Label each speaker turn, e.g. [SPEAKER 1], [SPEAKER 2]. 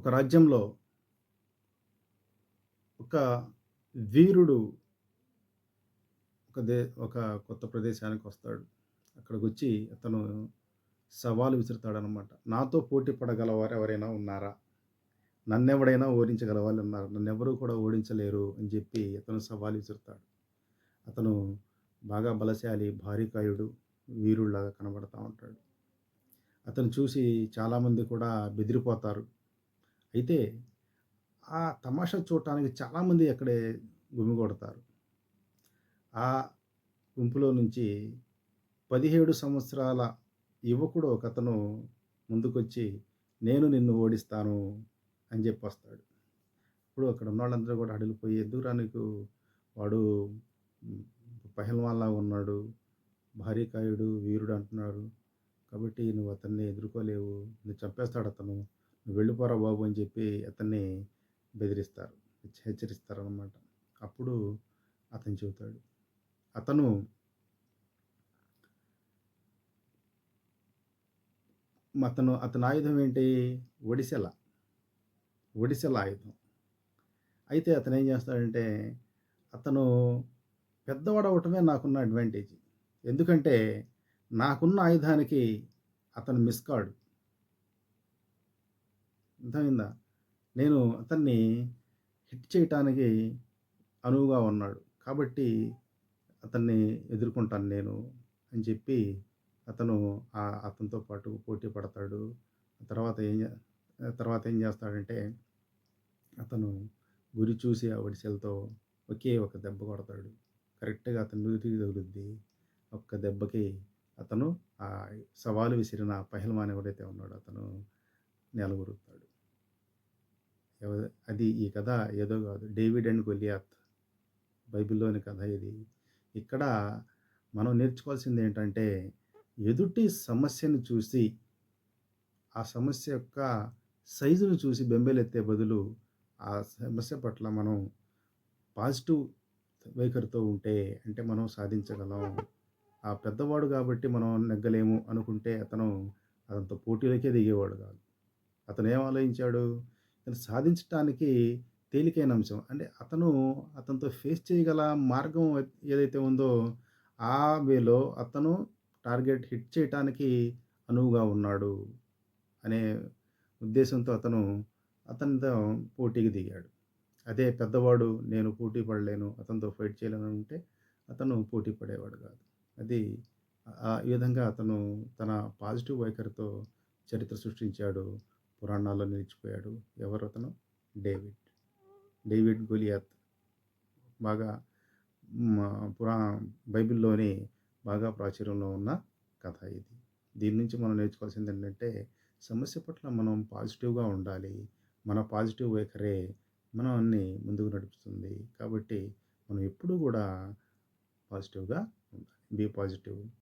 [SPEAKER 1] ఒక రాజ్యంలో ఒక వీరుడు ఒక కొత్త ప్రదేశానికొస్తాడు. అక్కడికొచ్చి అతను సవాలు విసురుతాడనమాట. నాతో పోటీ పడగలవారు ఎవరైనా ఉన్నారా? నన్నెవడైనా ఓడించగల వాళ్ళున్నారా? నన్నెవరు కూడా ఓడించలేరు అని జెప్పి అతను సవాలు విసురుతాడు. అతను బాగా బలశాలి, భారీకాయుడు, వీరుడిలాగా కనబడతా ఉంటాడు. అతను చూసి చాలామంది కూడా బెదిరిపోతారు. అయితే ఆ తమాషా చూడటానికి చాలామంది అక్కడే గుమిగూడతారు. ఆ గుంపులో నుంచి 17 సంవత్సరాల యువకుడు ఒకతను ముందుకొచ్చి, "నేను నిన్ను ఓడిస్తాను" అని జెప్పొస్తాడు. ఇప్పుడు అక్కడ ఉన్నోళ్ళందరూ గూడా హడలిపోయి, "ఎందుకురా నీకు వాడు హ్మ్, పహల్వాన్‌లాగా ఉన్నాడు. భారీకాయుడు, వీరుడు అంటున్నారు. కాబట్టి నువ్వు అతన్ని ఎదుర్కోలేవు. నిన్ను చంపేస్తాడతను. నువ్వు వెళ్ళిపోరా బాబు" అని చెప్పి అతన్ని బెదిరిస్తారు. హెచ్చరిస్తారనమాట. అప్పుడు అతను చెబుతాడు. అతను అతని ఆయుధం ఏంటి? ఒడిసెల. ఒడిసెల ఆయుధం. అయితే అతనేం చేస్తాడంటే, అతను పెద్దవాడవ్వటమే నాకున్న అడ్వాంటేజ్. ఎందుకంటే, నాకున్న ఆయుధానికి అతను మిస్ కాడు. అర్థమైందా? నేను అతన్ని హిట్ చేయటానికి అనువుగా ఉన్నాడు. కాబట్టి అతన్ని ఎదుర్కొంటాను నేను అని చెప్పి అతను అతనితో పాటు పోటీ పడతాడు. తర్వాత ఏం జే తర్వాత ఏం చేస్తాడంటే అతను గురి చూసి ఆ ఒడిసెలతో ఒకే ఒక దెబ్బ కొడతాడు. కరెక్ట్‌గా అతని నుదిటికి తగులుద్ది. ఒక్క దెబ్బకి అతను సవాలు విసిరిన పహల్వాన్ ఎవరైతే ఉన్నాడో అతను నేలగొరుగుతాడు. ఎవ అది ఈ కథ ఏదో కాదు. 'డేవిడ్ అండ్ గొలియాత్' బైబిల్‌లోని కథ ఇది. ఇక్కడ మనం నేర్చుకోవాల్సిందేంటంటే, ఎదుటి సమస్యను చూసి, ఆ సమస్య యొక్క సైజును చూసి బెంబేలెత్తే బదులు, ఆ సమస్య పట్ల మనం పాజిటివ్ వైఖరితో ఉంటే, అంటే మనం సాధించగలం. ఆ పెద్దవాడు గాబట్టి మనం నెగ్గలేము అనుకుంటే, అతనితో పోటీలకే దిగేవాడు కాదు. అతనేం ఆలోచించాడు? ఇతను సాధించటానికి తేలికైన అంశం. అంటే అతనితో ఫేస్ చేయగల మార్గం ఏదైతే ఉందో, ఆ వేలో అతను టార్గెట్ హిట్ చేయటానికి అనువుగా ఉన్నాడు అనే ఉద్దేశంతో అతనితో పోటీకి దిగాడు. అదే పెద్దవాడు నేను పోటీ పడలేను, అతనితో ఫైట్ చేయలేనంటే అతను పోటీ పడేవాడు కాదు. అది ఈ విధంగా అతను తన పాజిటివ్ వైఖరితో చరిత్ర సృష్టించాడు. పురాణాల్లో నిలిచిపోయాడు. ఎవరతను? డేవిడ్. 'డేవిడ్ గొలియాత్' బాగా మా పురా బైబిల్‌లోని బాగా ప్రాచుర్యంలో ఉన్న కథ ఇది. దీని నుంచి మనం నేర్చుకోవాల్సిందేంటంటే, సమస్య పట్ల మనం పాజిటివ్‌గా ఉండాలి. మన పాజిటివ్ వైఖరే మనల్ని ముందుకు నడుపుతుంది. కాబట్టి మనం ఎప్పుడూ గూడా పాజిటివ్‌గా ఉండాలి. Be positive.